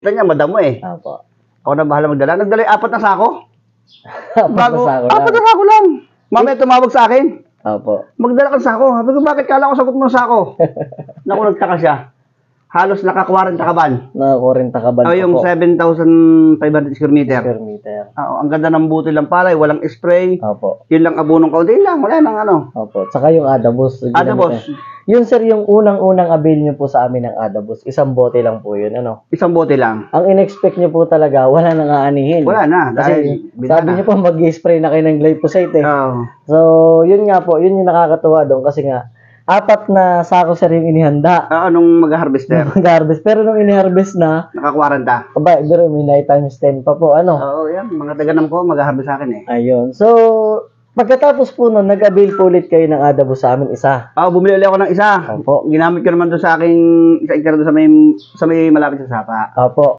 Kita niya, madam mo eh. Opo. Ako na bahala magdala. Nagdala yung 4 na sako. Bago, sako 4 na sako lang. Mamaya tumawag sa akin. Opo. Magdala ka ng sako. Sabi ko, bakit kala ko sagot mo ng sako? Naku, nagtaka siya. Halos naka-40 kaban. Naka-40 kaban O yung po. 7,500 square meter. Square meter. Oo, ang ganda ng buti lang pala. Walang spray. Opo. Yun lang abunong kaunti lang. Wala nang ano. Opo. Tsaka yung Adabus. Adabos. Yun sir, yung unang-unang avail nyo po sa amin ng Adabus. Isang bote lang po yun, ano? Isang bote lang. Ang in-expect nyo po talaga, wala nang aanihin. Wala na. Kasi Dahil sabi nyo po, mag-spray na kayo ng glyphosate eh. Oo. So, yun nga po, yun yung nakakatuwa doon kasi nga, 4 na sako sir yung inihanda. Nung mag-harvester. Mag-harvest. Pero nung ini-harvest na, Naka-40. aba, pero may night times 10 pa po, ano? Oo, yan. Mga taganam ko, mag-harvest sa akin eh. Ayun. So, pagkatapos po nun, nag-avail po ulit kayo ng Adabus sa amin isa. Bumili ulit ako ng isa. Opo. Ginamit ko naman doon sa aking isa doon sa may malapit sa sapa. Opo.